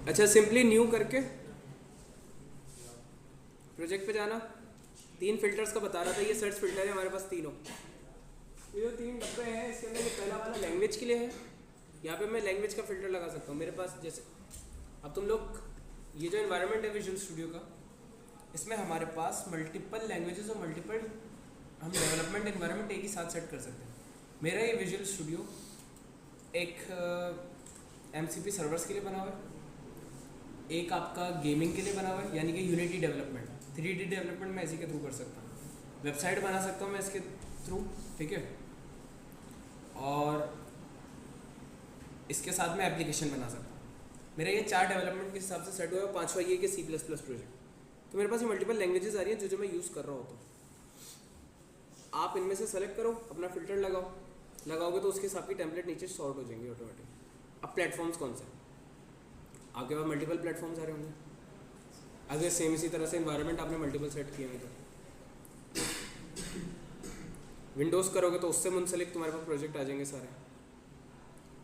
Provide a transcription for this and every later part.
अच्छा, simply new करके project पे जाना। 3 फिल्टर्स का बता रहा था, ये सर्च फिल्टर है हमारे पास तीनों। ये जो 3 डब्बे हैं इसके अंदर ये पहला वाला लैंग्वेज के लिए है। यहाँ पे मैं लैंग्वेज का फिल्टर लगा सकता हूँ। मेरे पास जैसे अब तुम लोग ये जो एनवायरनमेंट है विजुअल स्टूडियो का, इसमें हमारे पास मल्टीपल लैंग्वेजेस और मल्टीपल हम डेवलपमेंट एनवायरनमेंट एक ही साथ सेट कर सकते हैं। मेरा ये विजुअल स्टूडियो एक MCP सर्वर्स के लिए बना हुआ है, एक आपका गेमिंग के लिए बना हुआ है यानी कि यूनिटी डेवलपमेंट, 3D डेवलपमेंट मैं इसी के थ्रू कर सकता हूँ, वेबसाइट बना सकता हूँ मैं इसके थ्रू, ठीक है, और इसके साथ में एप्लीकेशन बना सकता हूँ। मेरा ये 4 डेवलपमेंट के हिसाब से सेट हुआ है। 5वां ये कि C++ प्रोजेक्ट। तो मेरे पास ये मल्टीपल लैंग्वेजेस आ रही हैं जो मैं यूज़ कर रहा होता हूँ। आप इनमें से सेलेक्ट करो, अपना फिल्टर लगाओगे तो उसके हिसाब की टेम्पलेट नीचे सॉर्ट हो जाएंगे ऑटोमेटिक। अब प्लेटफॉर्म्स कौन से, आपके पास मल्टीपल प्लेटफॉर्म्स आ रहे होंगे। अगर सेम इसी तरह से एनवायरनमेंट आपने मल्टीपल सेट किए हैं तो विंडोज़ करोगे तो उससे मुंसलिक तुम्हारे पास प्रोजेक्ट आ जाएंगे सारे।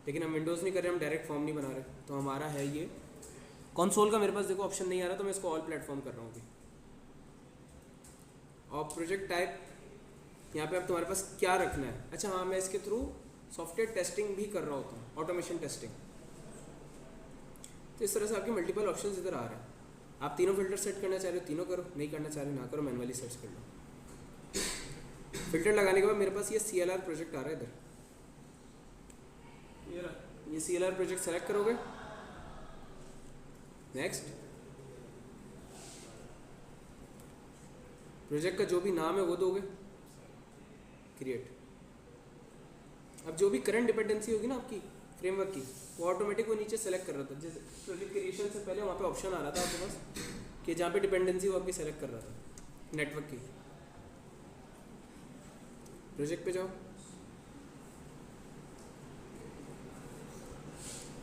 लेकिन हम विंडोज़ नहीं कर रहे, हम डायरेक्ट फॉर्म नहीं बना रहे, तो हमारा है ये कंसोल का। मेरे पास देखो ऑप्शन नहीं आ रहा तो मैं इसको ऑल प्लेटफॉर्म कर रहा हूँ अभी। और प्रोजेक्ट टाइप यहाँ पे अब तुम्हारे पास क्या रखना है। अच्छा हाँ, मैं इसके थ्रू सॉफ्टवेयर टेस्टिंग भी कर रहा होता हूँ, ऑटोमेशन टेस्टिंग। तो इस तरह से आपके मल्टीपल ऑप्शंस इधर आ रहे हैं। आप तीनों फिल्टर सेट करना चाह रहे हो तीनों करो, नहीं करना चाह रहे हो ना करो, मैनुअली सर्च कर लो। फिल्टर लगाने के बाद मेरे पास ये CLR प्रोजेक्ट आ रहा है इधर, ये CLR प्रोजेक्ट सेलेक्ट करोगे, नेक्स्ट। प्रोजेक्ट का जो भी नाम है वो दोगे, क्रिएट। अब जो भी करंट डिपेंडेंसी होगी ना आपकी फ्रेमवर्क की, वो ऑटोमेटिक वो नीचे सेलेक्ट कर रहा था। जैसे प्रोजेक्ट क्रिएशन से पहले वहाँ पे ऑप्शन आ रहा था आपके पास कि जहाँ पे डिपेंडेंसी वो आपकी सेलेक्ट कर रहा था नेटवर्क की। प्रोजेक्ट पे जाओ।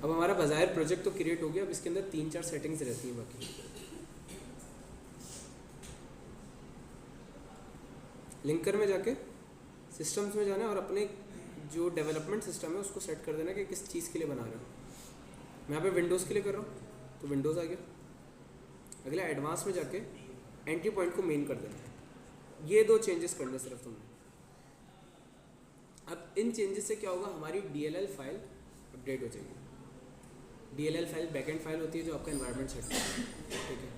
अब हमारा बाज़ाहिर प्रोजेक्ट तो क्रिएट हो गया। अब इसके अंदर 3-4 सेटिंग्स रहती हैं बाकी। लिंकर में जाके सिस्टम्स में जाना है और अपने जो डेवलपमेंट सिस्टम है उसको सेट कर देना कि किस चीज़ के लिए बना रहे हो। मैं यहाँ पे विंडोज़ के लिए कर रहा हूँ तो विंडोज़ आ गया। अगला एडवांस में जाके एंट्री पॉइंट को मेन कर देना है। ये 2 चेंजेस करने सिर्फ तुमने। अब इन चेंजेस से क्या होगा, हमारी DLL फाइल अपडेट हो जाएगी। DLL फाइल बैकएंड फाइल होती है जो आपका एनवायरनमेंट सेट करता है, ठीक है।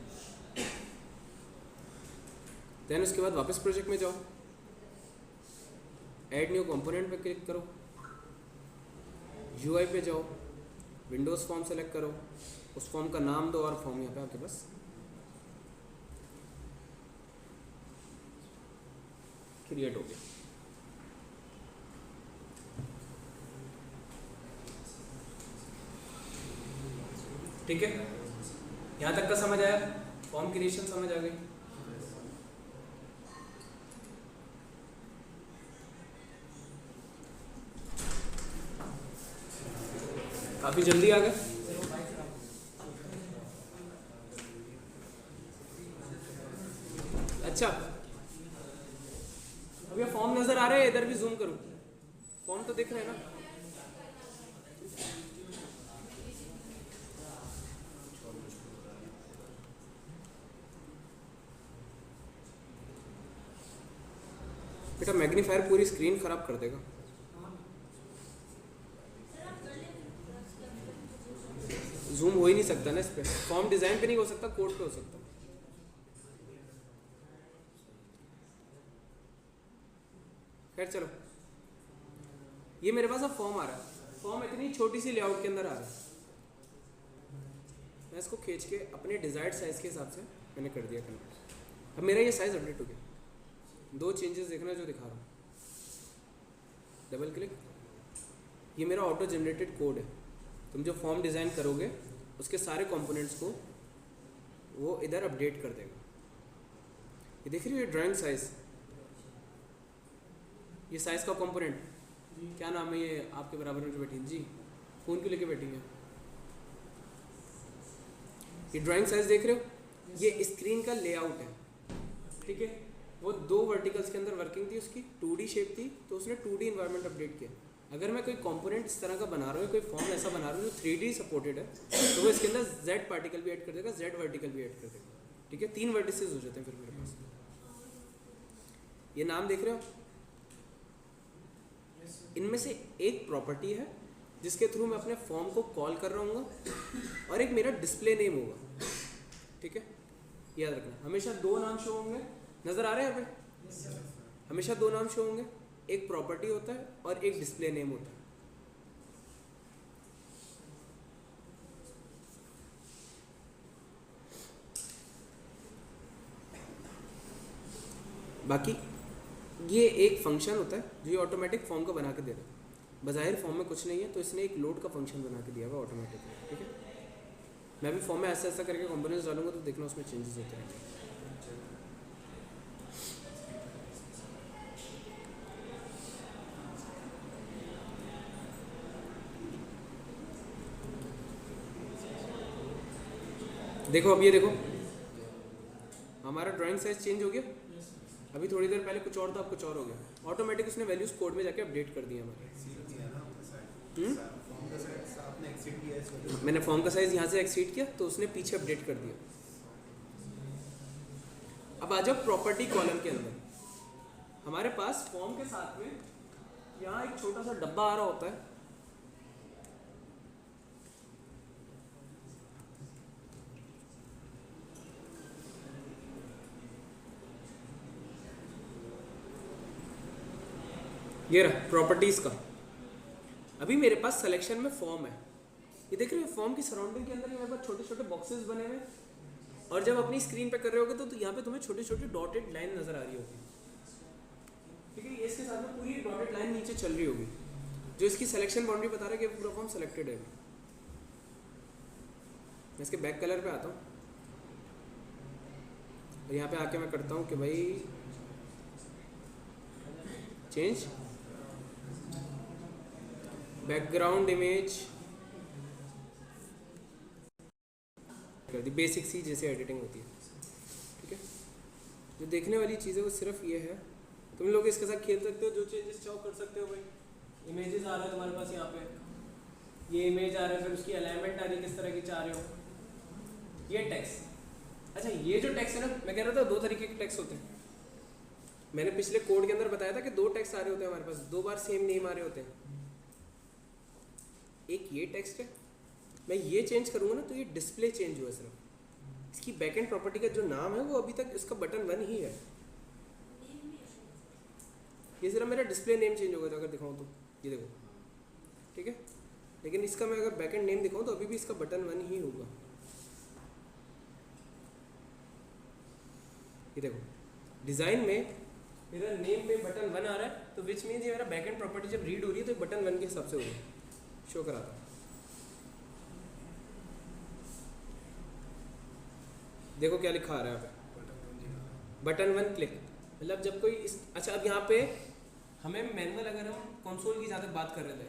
देन उसके बाद वापस प्रोजेक्ट में जाओ, ऐड न्यू कंपोनेंट पे क्लिक करो, UI पे जाओ, विंडोज़ फॉर्म सेलेक्ट करो, उस फॉर्म का नाम दो और फॉर्म यहाँ पे आपके पास क्रिएट हो गया। ठीक है, यहाँ तक का समझ आया? फॉर्म क्रिएशन समझ आ गई? काफी जल्दी आ गए। अच्छा, अब ये फॉर्म नजर आ रहे हैं? इधर भी जूम करूं, फॉर्म तो दिख रहे हैं ना? बेटा मैग्नीफायर पूरी स्क्रीन खराब कर देगा। जूम हो ही नहीं सकता ना इस पे। फॉर्म डिजाइन पे नहीं हो सकता, कोड पे हो सकता। खैर चलो, ये मेरे पास अब फॉर्म आ रहा है। फॉर्म इतनी छोटी सी लेआउट के अंदर आ रहा है। मैं इसको खींच के अपने डिजायर्ड साइज के हिसाब से मैंने कर दिया कन्वर्ट। अब मेरा ये साइज अपडेट हो गया। 2 चेंजेस देखना जो दिखा रहा हूँ। डबल क्लिक, ये मेरा ऑटो जनरेटेड कोड है। तुम जो फॉर्म डिज़ाइन करोगे उसके सारे कंपोनेंट्स को वो इधर अपडेट कर देगा। ये देख रही हो ड्राइंग साइज, ये साइज का कंपोनेंट क्या नाम है? ये आपके बराबर में जो बैठी जी, फ़ोन क्यों लेके बैठी है? ये ड्राइंग साइज देख रहे हो? ये स्क्रीन का लेआउट है, ठीक है। वो 2 वर्टिकल्स के अंदर वर्किंग थी, उसकी 2D शेप थी तो उसने 2D इन्वायरमेंट अपडेट किया। अगर मैं कोई कंपोनेंट इस तरह का बना रहा हूँ, कोई फॉर्म ऐसा बना रहा हूँ जो 3D सपोर्टेड है, तो वो इसके अंदर Z पार्टिकल भी ऐड कर देगा, Z वर्टिकल भी ऐड कर देगा। ठीक है, 3 वर्टिसेस हो जाते हैं फिर मेरे पास। ये नाम देख रहे हो, इनमें से एक प्रॉपर्टी है जिसके थ्रू मैं अपने फॉर्म को कॉल कर रहा हूँ, और एक मेरा डिस्प्ले नेम होगा। ठीक है, याद रखना, हमेशा दो नाम शो होंगे। नज़र आ रहे हैं यहाँ पे? हमेशा दो नाम शो होंगे, एक प्रॉपर्टी होता है और एक डिस्प्ले नेम होता है। बाकी ये एक फंक्शन होता है जो ये ऑटोमेटिक फॉर्म को बना के दे रहा है। बज़ाहिर फॉर्म में कुछ नहीं है, तो इसने एक लोड का फंक्शन बना के दिया हुआ ऑटोमेटिकली। ठीक है, मैं भी फॉर्म में ऐसा ऐसा करके कंपोनेंट्स डालूंगा तो देखना उसमें चेंजेस होते हैं। देखो अब ये देखो, हमारा ड्राइंग साइज चेंज हो गया। अभी थोड़ी देर पहले कुछ और था, अब कुछ और हो गया। ऑटोमेटिक उसने वैल्यूज कोड में जाके अपडेट कर दिया हमारे। मैंने फॉर्म का साइज यहाँ से एक्सीड किया तो उसने पीछे अपडेट कर दिया। अब आ जाओ प्रॉपर्टी कॉलम के अंदर। हमारे पास फॉर्म के साथ में यहाँ एक छोटा सा डब्बा आ रहा होता है। ये रहा प्रॉपर्टीज का। अभी मेरे पास सिलेक्शन में फॉर्म है, ये देख रहे हो, फॉर्म की सराउंडिंग के अंदर मेरे पास छोटे छोटे बॉक्सेस बने हुए, और जब अपनी स्क्रीन पे कर रहे होगे तो यहाँ पे तुम्हें छोटी छोटी डॉटेड लाइन नजर आ रही होगी। ठीक है, इसके साथ में पूरी डॉटेड लाइन नीचे चल रही होगी, जो इसकी सिलेक्शन बाउंड्री बता रहा है कि पूरा फॉर्म सिलेक्टेड है। मैं इसके बैक कलर पे आता हूँ और यहाँ पे आके मैं करता हूँ कि भाई चेंज बैकग्राउंड इमेज कर दी, बेसिक सी जैसे एडिटिंग होती है। ठीक है, जो देखने वाली चीज़ है वो सिर्फ ये है, तुम लोग इसके साथ खेल सकते हो, जो चेंजेस चाहो कर सकते हो। भाई इमेजेस आ रहा है तुम्हारे पास, यहाँ पे ये इमेज आ रहा है, फिर उसकी अलाइनमेंट आ रही है किस तरह की चाह रहे हो। ये टेक्स्ट, अच्छा ये जो टेक्स्ट है ना, मैं कह रहा था दो तरीके के टेक्स्ट होते हैं। मैंने पिछले कोड के अंदर बताया था कि दो टेक्स्ट आ रहे होते हैं हमारे पास, दो बार सेम नेम आ रहे होते हैं। एक ये टेक्स्ट है, मैं ये चेंज करूँगा ना तो ये डिस्प्ले चेंज हुआ सिर्फ, इसकी बैकएंड प्रॉपर्टी का जो नाम है वो अभी तक इसका बटन 1 ही है। ये सिर्फ मेरा डिस्प्ले नेम चेंज होगा अगर दिखाऊँ तो, ये देखो। ठीक है, लेकिन इसका मैं अगर बैकएंड नेम दिखाऊँ तो अभी भी इसका बटन 1 ही होगा। ये देखो, डिज़ाइन में मेरा नेम में बटन 1 आ रहा है, तो विच मीन्स ये मेरा बैकएंड प्रॉपर्टी जब रीड हो रही है तो बटन 1 के हिसाब से होगा, शो कराता हूँ। देखो क्या लिखा आ रहा है यहाँ पे, बटन 1 क्लिक, मतलब जब कोई इस, अच्छा अब यहाँ पे हमें मैनुअल, अगर हम कंसोल की ज़्यादा बात कर रहे थे,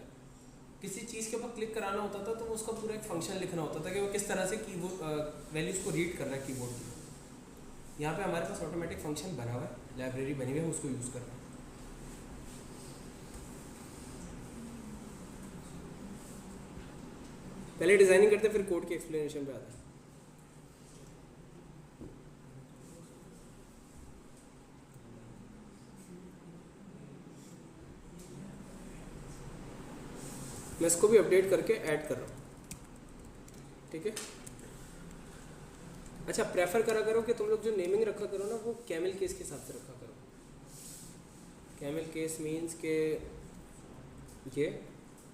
किसी चीज़ के ऊपर क्लिक कराना होता था तो उसका पूरा एक फंक्शन लिखना होता था कि वो किस तरह से कीबोर्ड वैल्यूज़ को रीड कर रहा है कीबोर्ड की। यहाँ पे हमारे पास ऑटोमेटिक फंक्शन बना हुआ है, लाइब्रेरी बनी हुई है, हम उसको यूज़ कर रहे हैं। पहले डिज़ाइनिंग करते फिर कोड के एक्सप्लेनेशन पे आता है। मैं इसको भी अपडेट करके ऐड कर रहा हूँ। ठीक है, अच्छा प्रेफर करा करो कि तुम लोग जो नेमिंग रखा करो ना वो कैमल केस के हिसाब से रखा करो। कैमल केस मीन्स के ये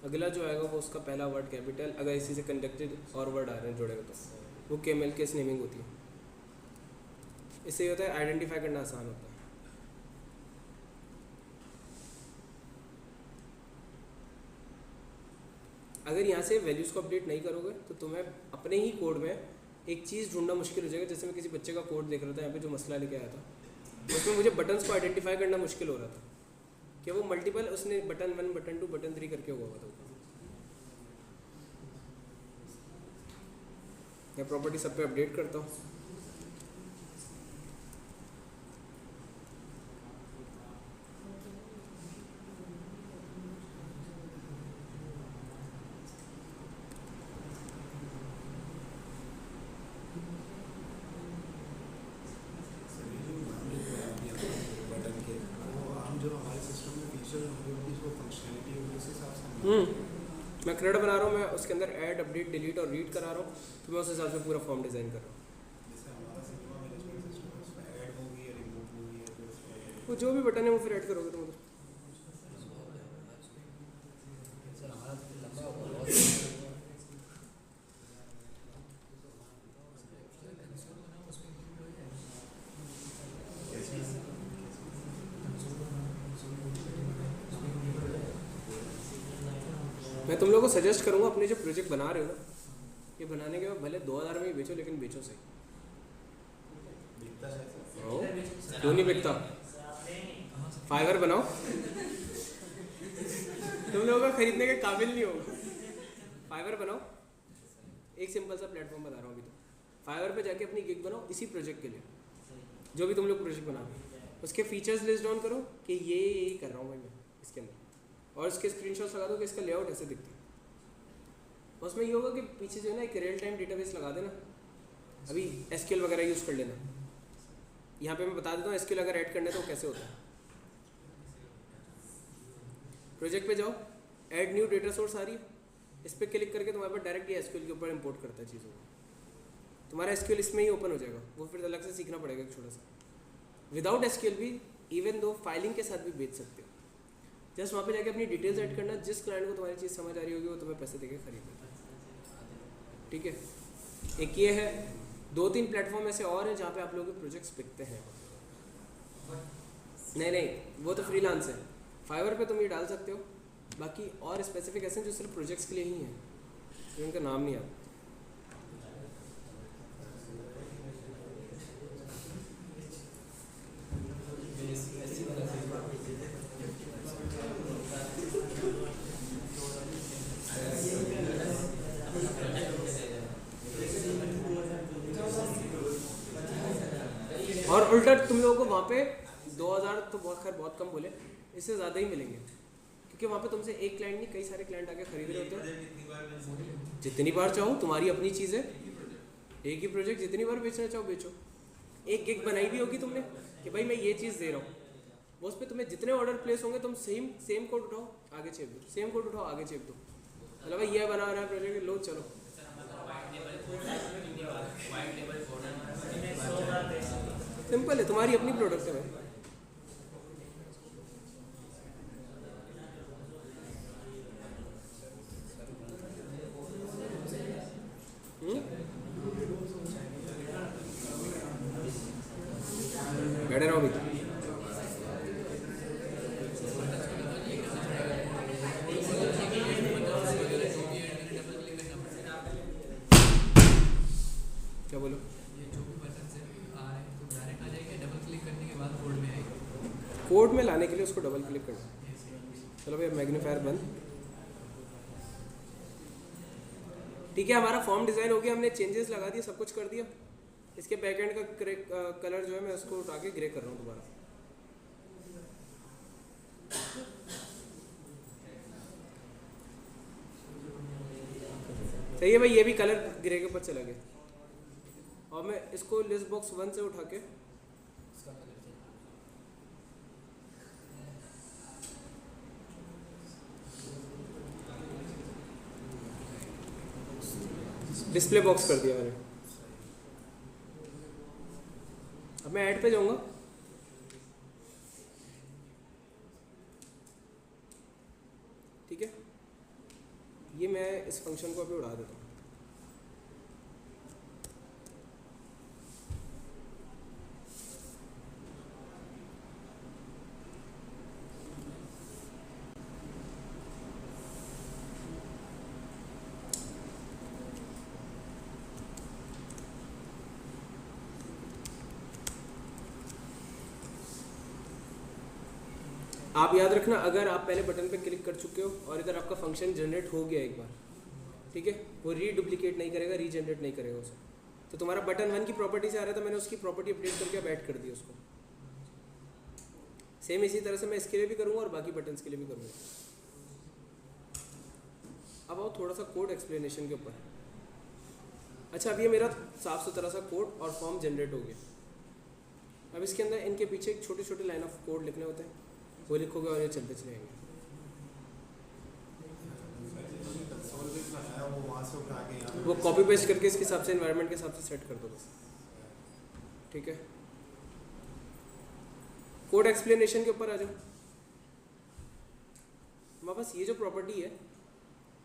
अगला जो आएगा वो उसका पहला वर्ड कैपिटल, अगर इसी से कंडक्टेड और वर्ड आ रहे हैं जोड़ेगा तो वो कैमल केस नेमिंग होती है। इससे ये होता है आइडेंटिफाई करना आसान होता है। अगर यहाँ से वैल्यूज़ को अपडेट नहीं करोगे तो तुम्हें अपने ही कोड में एक चीज़ ढूंढना मुश्किल हो जाएगा। जैसे मैं किसी बच्चे का कोड देख रहा था यहाँ पे जो मसला लेके आया था, उसमें मुझे बटन्स को आइडेंटिफाई करना मुश्किल हो रहा था कि वो मल्टीपल, उसने बटन 1 बटन 2 बटन 3 करके हुआ था। मैं प्रॉपर्टी सब पे अपडेट करता हूँ। मैं क्रेड बना रहा हूँ, मैं उसके अंदर ऐड, अपडेट, डिलीट और रीड करा रहा हूँ, तो मैं उस हिसाब से पूरा फॉर्म डिज़ाइन कर रहा हूँ। वो जो भी बटन है वो फिर ऐड करोगे तुम उधर। मैं तुम लोगों को सजेस्ट करूँगा अपने जो प्रोजेक्ट बना रहे हो ना, ये बनाने के बाद भले 2000 में ही बेचो, लेकिन बेचो सही। क्यों नहीं बिकता? फाइवर बनाओ। तुम लोगों का खरीदने के काबिल नहीं होगा। फाइवर बनाओ, एक सिंपल सा प्लेटफॉर्म बता रहा हूँ अभी। तो फाइवर पे जाके अपनी गिग बनाओ इसी प्रोजेक्ट के लिए, जो भी तुम लोग प्रोजेक्ट बना रहे हो, उसके फीचर्स लिस्ट डाउन करो कि ये कर रहा हूँ भाई मैं इसके अंदर, और इसके स्क्रीनशॉट्स लगा दो कि इसका लेआउट ऐसे दिखता है। उसमें ये होगा कि पीछे जो है ना एक रियल टाइम डेटाबेस लगा देना, अभी एसक्यूएल वगैरह यूज़ कर लेना। यहाँ पे मैं बता देता हूँ एसक्यूएल अगर ऐड करना है तो कैसे होता है। प्रोजेक्ट पे जाओ, ऐड न्यू डेटा सोर्स आ रही है, इस पर क्लिक करके तुम्हारे पास डायरेक्ट ये एसक्यूएल के ऊपर इंपोर्ट करता है चीज़ों को। तुम्हारा एसक्यूएल इसमें ही ओपन हो जाएगा, वो फिर अलग से सीखना पड़ेगा छोटा सा। विदाउट एसक्यूएल भी इवन दो फाइलिंग के साथ भी बेच सकते हो। जस्ट वहाँ पे जाके अपनी डिटेल्स ऐड करना, जिस क्लाइंट को तुम्हारी चीज़ समझ आ रही होगी वो तुम्हें पैसे देके खरीदेगा। ठीक है, एक ये है। 2-3 प्लेटफॉर्म ऐसे और हैं जहाँ पे आप लोगों के प्रोजेक्ट्स बिकते हैं। नहीं, वो तो फ्रीलांस है। फाइवर पे तुम ये डाल सकते हो, बाकी और स्पेसिफिक ऐसे हैं जो सिर्फ प्रोजेक्ट्स के लिए ही हैं, तो उनका नाम नहीं आता। और उल्टा तुम लोगों को वहाँ पे 2000 तो बहुत कम बोले, इससे ज़्यादा ही मिलेंगे, क्योंकि वहाँ पे तुमसे एक क्लाइंट नहीं कई सारे क्लाइंट आके खरीद रहे होते हैं। जितनी बार चाहो, तुम्हारी अपनी चीज़ है, एक ही प्रोजेक्ट जितनी बार बेचना चाहो बेचो। एक गिग बनाई भी होगी तुमने कि भाई मैं ये चीज़ दे रहा हूँ, वो उस पर तुम्हें जितने ऑर्डर प्लेस होंगे तुम सेम कोड उठाओ आगे चेप दो, सेम कोड उठाओ आगे चेप दो। मतलब भाई ये बना रहा है प्रोजेक्ट, लो चलो। सिंपल है, तुम्हारी अपनी प्रोडक्ट है भाई। बैठे रहो अभी। क्या बोलो? कोड में लाने के लिए उसको डबल क्लिक करना। चलो भाई मैग्नीफायर बंद। ठीक है, हमारा फॉर्म डिज़ाइन हो गया, हमने चेंजेस लगा दिए, सब कुछ कर दिया। इसके बैकएंड का कलर जो है मैं उसको उठा के ग्रे कर रहा हूँ दोबारा। सही है भाई, ये भी कलर ग्रे के ऊपर चला गया। और मैं इसको लिस्ट बॉक्स 1 से उठा के डिस्प्ले बॉक्स कर दिया मैंने। अब मैं ऐड पे जाऊंगा। ठीक है, ये मैं इस फंक्शन को अभी उड़ा देता हूँ। आप याद रखना, अगर आप पहले बटन पे क्लिक कर चुके हो और इधर आपका फंक्शन जनरेट हो गया एक बार, ठीक है, वो रीडुप्लीकेट नहीं करेगा, रीजनरेट नहीं करेगा उसे। तो तुम्हारा बटन 1 की प्रॉपर्टी से आ रहा था, मैंने उसकी प्रॉपर्टी अपडेट करके अब ऐड कर दी उसको। सेम इसी तरह से मैं इसके लिए भी करूँगा और बाकी बटन्स के लिए भी करूँगा। अब आओ थोड़ा सा कोड एक्सप्लेनेशन के ऊपर। अच्छा, अब ये मेरा साफ सुथरा सा कोड और फॉर्म जनरेट हो गया। अब इसके अंदर इनके पीछे एक छोटे छोटे लाइन ऑफ कोड लिखने होते हैं, वो लिखोगे और ये चलते चलेंगे। वो कॉपी पेस्ट करके इसके हिसाब से एनवायरनमेंट के हिसाब से सेट कर दो बस, ठीक है। कोड एक्सप्लेनेशन के ऊपर आ जाओ। हमारे पास ये जो प्रॉपर्टी है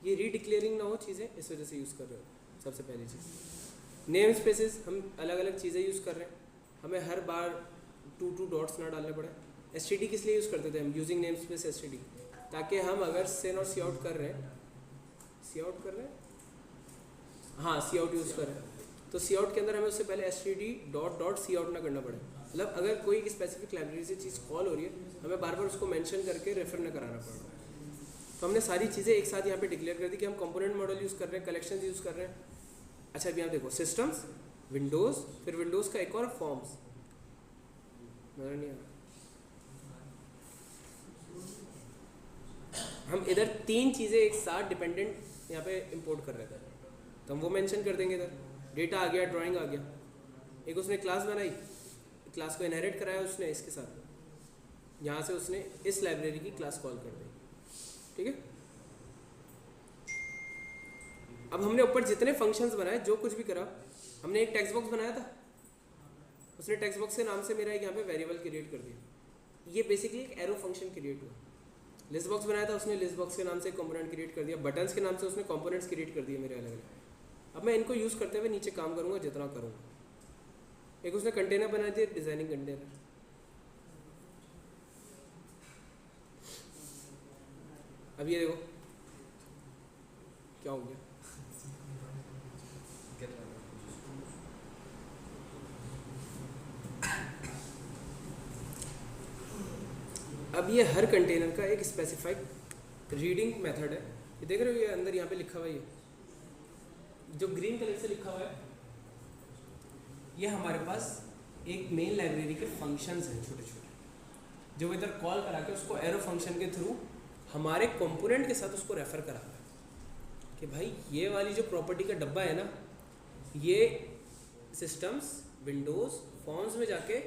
ये रीडिक्लेयरिंग ना हो चीज़ें, इस वजह से यूज़ कर रहे हो। सबसे पहली चीज़ नेम स्पेसेस, हम अलग अलग चीज़ें यूज़ कर रहे हैं, हमें हर बार टू डॉट्स ना डालने पड़े। एसटीडी किस लिए यूज़ करते थे हम, यूजिंग नेम स्पेस एसटीडी, ताकि हम अगर सिन और सी आउट कर रहे हैं, हाँ सी आउट यूज़ कर रहे हैं, तो सी आउट के अंदर हमें उससे पहले एसटीडी डॉट सी आउट ना करना पड़े। मतलब अगर कोई एक स्पेसिफिक लाइब्रेरी से चीज़ कॉल हो रही है, हमें बार बार उसको मेंशन करके रेफर ना कराना पड़ेगा। तो हमने सारी चीज़ें एक साथ यहाँ पे डिक्लेयर कर दी कि हम कंपोनेंट मॉडल यूज़ कर रहे हैं, कलेक्शन यूज़ कर रहे हैं। अच्छा अभी यहाँ देखो सिस्टम्स, विंडोज़, फिर विंडोज़ का एक और फॉर्म्स, मज़ा नहीं आ रहा। हम इधर तीन चीज़ें एक साथ डिपेंडेंट यहाँ पे इंपोर्ट कर रहे थे, तो हम वो मेंशन कर देंगे। इधर डेटा आ गया, ड्राइंग आ गया, एक उसने क्लास बनाई, क्लास को इनहेरिट कराया उसने इसके साथ, यहाँ से उसने इस लाइब्रेरी की क्लास कॉल कर दी, ठीक है। अब हमने ऊपर जितने फंक्शंस बनाए, जो कुछ भी करा, हमने एक टेक्स्ट बॉक्स बनाया था, उसने टेक्स्ट बॉक्स के नाम से मेरा एक यहाँ पे वेरिएबल क्रिएट कर दिया। ये बेसिकली एक एरो फंक्शन क्रिएट हुआ। लिस्ट बॉक्स बनाया था उसने, लिस्ट बॉक्स के नाम से कंपोनेंट क्रिएट कर दिया। बटन्स के नाम से उसने कंपोनेंट्स क्रिएट कर दिए मेरे अलग अलग। अब मैं इनको यूज़ करते हुए नीचे काम करूँगा जितना करूँगा। एक उसने कंटेनर बना दिया, डिज़ाइनिंग कंटेनर। अब ये देखो क्या हो गया, अब ये हर कंटेनर का एक स्पेसिफाइड रीडिंग मेथड है। ये देख रहे हो, ये अंदर यहाँ पे लिखा हुआ है, ये जो ग्रीन कलर से लिखा हुआ है, ये हमारे पास एक मेन लाइब्रेरी के फंक्शंस हैं छोटे छोटे, जो इधर कॉल करा के उसको एरो फंक्शन के थ्रू हमारे कंपोनेंट के साथ उसको रेफर कराता है कि भाई ये वाली जो प्रॉपर्टी का डब्बा है ना, ये सिस्टम्स, विंडोज़, फॉर्म्स में जाके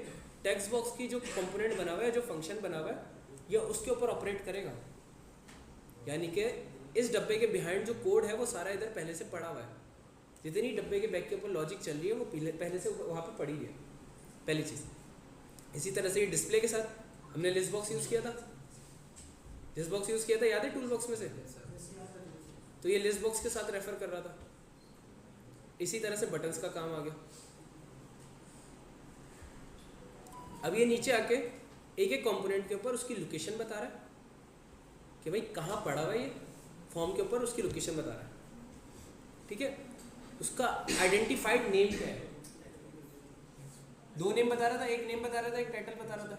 टेक्स्ट बॉक्स की जो कंपोनेंट बना हुआ है, जो फंक्शन बना हुआ है, ये उसके ऊपर ऑपरेट करेगा। यानी कि इस डब्बे के बिहाइंड जो कोड है वो सारा इधर पहले से पड़ा हुआ है। जितनी डब्बे के बैक के ऊपर लॉजिक चल रही है वो पहले से वहाँ पे पड़ी है, पहली चीज़। इसी तरह से ये डिस्प्ले के साथ हमने लिस्ट बॉक्स यूज़ किया था, लिस्ट बॉक्स यूज़ किया था, याद है टूल बॉक्स में से, तो ये लिस्ट बॉक्स के साथ रेफर कर रहा था। इसी तरह से बटन्स का काम आ गया। अब ये नीचे आके एक एक कंपोनेंट के ऊपर उसकी लोकेशन बता रहा है कि भाई कहाँ पड़ा हुआ, ये फॉर्म के ऊपर उसकी लोकेशन बता रहा है, ठीक है। उसका आइडेंटिफाइड नेम क्या है, दो नेम बता रहा था, एक नेम बता रहा था, एक टाइटल बता रहा था।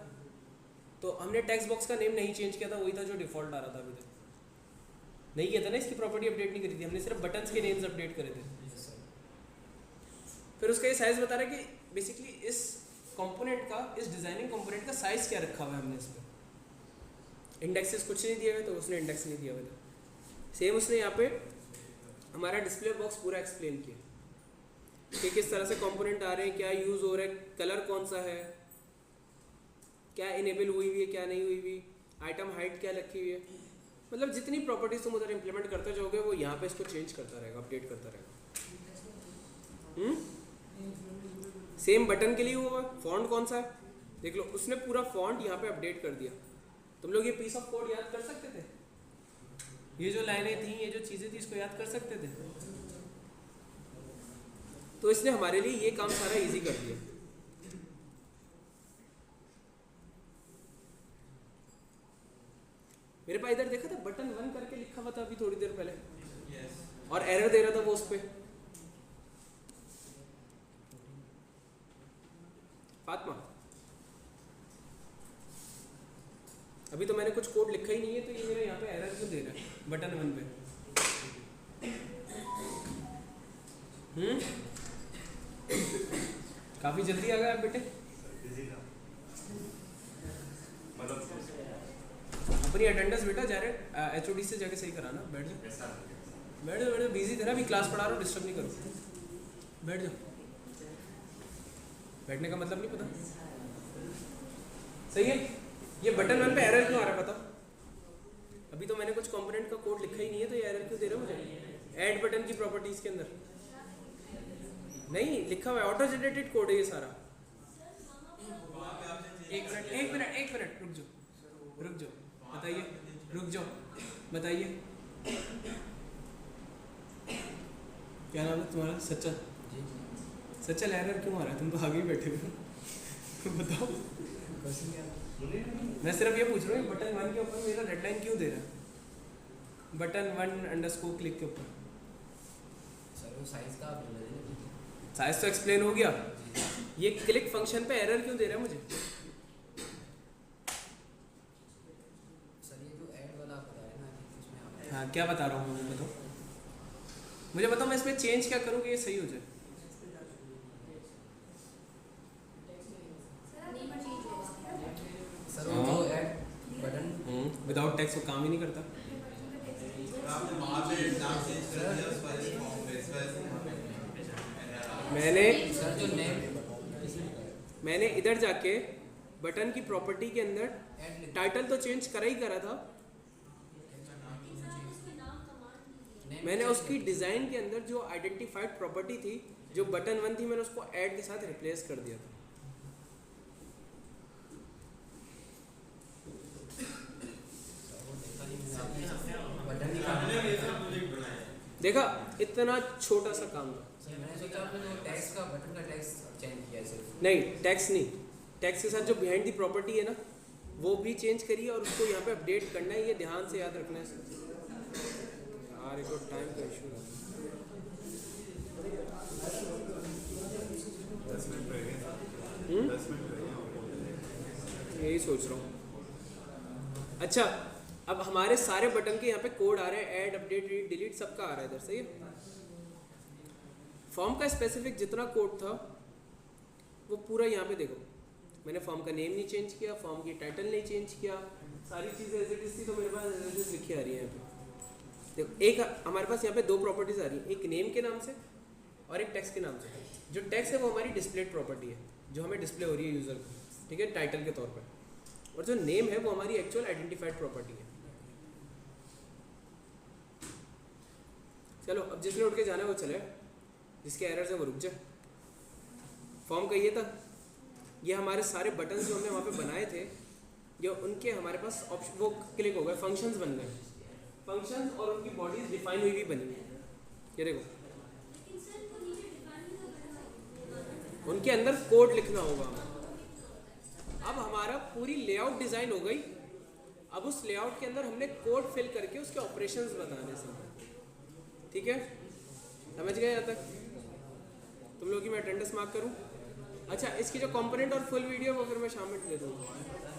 तो हमने टेक्स्ट बॉक्स का नेम नहीं चेंज किया था, वही था जो डिफॉल्ट आ रहा था अभी तक। नहीं किया था ना, इसकी प्रॉपर्टी अपडेट नहीं करी थी हमने, सिर्फ बटन्स के नेम्स अपडेट करे थे। फिर उसका ये साइज बता रहा है कि बेसिकली इस कंपोनेंट का, इस डिजाइनिंग कंपोनेंट का साइज क्या रखा हुआ है हमने इस पर। इंडेक्सेस कुछ नहीं दिए हुए, तो उसने इंडेक्स नहीं दिया हुआ था। सेम उसने यहाँ पे हमारा डिस्प्ले बॉक्स पूरा एक्सप्लेन किया कि किस तरह से कंपोनेंट आ रहे हैं, क्या यूज़ हो रहा है, कलर कौन सा है, क्या इनेबल हुई हुई है, क्या नहीं हुई हुई, आइटम हाइट क्या रखी हुई है। मतलब जितनी प्रॉपर्टीज तुम उधर इंप्लीमेंट करते जाओगे वो यहाँ पे इसको चेंज करता रहेगा, अपडेट करता रहेगा। सेम बटन के लिए हुआ, फॉन्ट कौन सा है देख लो, उसने पूरा फॉन्ट यहाँ पे अपडेट कर दिया। तुम लोग ये पीस ऑफ कोड याद कर सकते थे, ये जो लाइनें थी, ये जो चीज़ें थी, इसको याद कर सकते थे। तो इसने हमारे लिए ये काम सारा इजी कर दिया। मेरे पास इधर देखा था बटन 1 करके लिखा हुआ था अभी थोड़ी देर पहले, और एरर दे रहा था वो उस पे। फातिमा, अभी तो मैंने कुछ कोड लिखा ही नहीं है, तो ये मेरा यहाँ पे एरर क्यों दे रहा है बटन 1 पे? काफी जल्दी आ गया आप बेटे। अपनी अटेंडेंस बेटा जा रहे HOD से जाके सही कराना। बैठ जाओ बैठ जाओ बैठ जाओ, बिजी थे ना, अभी क्लास पढ़ा रहा हूँ, डिस्टर्ब नहीं करो, बैठ जाओ। बैठने का मतलब नहीं पता, सही है। ये बटन 1 पे एरर क्यों आ रहा है बताओ? अभी तो मैंने कुछ कंपोनेंट का कोड लिखा ही नहीं है, तो ये एरर क्यों दे रहा है मुझे? ऐड बटन की प्रॉपर्टीज के अंदर नहीं लिखा हुआ है, ऑटो जनरेटेड कोड है ये सारा। एक मिनट रुक जाओ बताइए, बताइए क्या नाम है तुम्हारा? सच्चल एरर क्यों आ रहा है? तुम तो आगे ही बैठे हो बताओ। मैं सिर्फ ये पूछ रहा हूँ बटन 1 के ऊपर मेरा रेड लाइन क्यों दे रहा है? बटन 1 क्लिक के ऊपर सर वो साइज का साइज तो एक्सप्लेन हो गया, ये क्लिक फंक्शन पे एरर क्यों दे रहा है मुझे? सर ये जो ऐड वाला आप बता रहे हैं ना उसमें हाँ क्या बता रहा हूँ मैं, बताओ मुझे, बताओ मैं इसमें चेंज क्या करूँ कि ये सही हो जाए? सर वो जो ऐड बटन विदाउट टेक्स्ट वो काम ही नहीं करता। सर जो मैंने इधर जाके बटन की प्रॉपर्टी के अंदर टाइटल तो चेंज करा था, मैंने उसकी डिज़ाइन के अंदर जो आइडेंटिफाइड प्रॉपर्टी थी जो बटन 1 थी मैंने उसको ऐड के साथ रिप्लेस कर दिया था। देखा इतना छोटा सा काम था। मैंने सोचा आपने जो टेक्स्ट का बटन का टेक्स्ट चेंज किया है सिर्फ। नहीं टेक्स्ट नहीं, टेक्स्ट के साथ जो बिहाइंड दी प्रॉपर्टी है ना वो भी चेंज करिए और उसको यहाँ पे अपडेट करना है, ये ध्यान से याद रखना है यार, एक टाइम का इशू है। यही सोच रहा हूँ। अच्छा अब हमारे सारे बटन के यहाँ पे कोड आ रहे हैं, ऐड अपडेट रीड डिलीट सबका आ रहा है इधर, सही है। फॉर्म का स्पेसिफिक जितना कोड था वो पूरा यहाँ पे देखो, मैंने फॉर्म का नेम नहीं चेंज किया, फॉर्म की टाइटल नहीं चेंज किया, सारी चीज़ें एज इट इज थी, तो मेरे पास एज इट इज लिखी आ रही है यहाँ पे। देखो एक हमारे पास यहाँ पे दो प्रॉपर्टीज आ रही है, एक नेम के नाम से और एक टेक्स्ट के नाम से। जो टेक्स्ट है वो हमारी डिस्प्लेड प्रॉपर्टी है जो हमें डिस्प्ले हो रही है यूज़र को, ठीक है, टाइटल के तौर पर, और जो नेम है वो हमारी एक्चुअल आइडेंटिफाइड प्रॉपर्टी है। चलो अब जिसने उठ के जाना है वो चले, जिसके एरर से वो रुक जाए। फॉर्म का ये था, ये हमारे सारे बटन जो हमने वहाँ पे बनाए थे जो उनके हमारे पास ऑप्शन वो क्लिक हो गए, फंक्शंस बन गए, फंक्शंस और उनकी बॉडीज डिफाइन हुई भी बनी। ये देखो उनके अंदर कोड लिखना होगा हमें। अब हमारा पूरी लेआउट डिज़ाइन हो गई, अब उस लेआउट के अंदर हमने कोड फिल करके उसके ऑपरेशंस बताने से, ठीक है, समझ गए यहाँ तक? तुम लोग की मैं अटेंडेंस मार्क करूँ? अच्छा इसकी जो कंपोनेंट और फुल वीडियो वो फिर मैं शाम में दे दूँगा।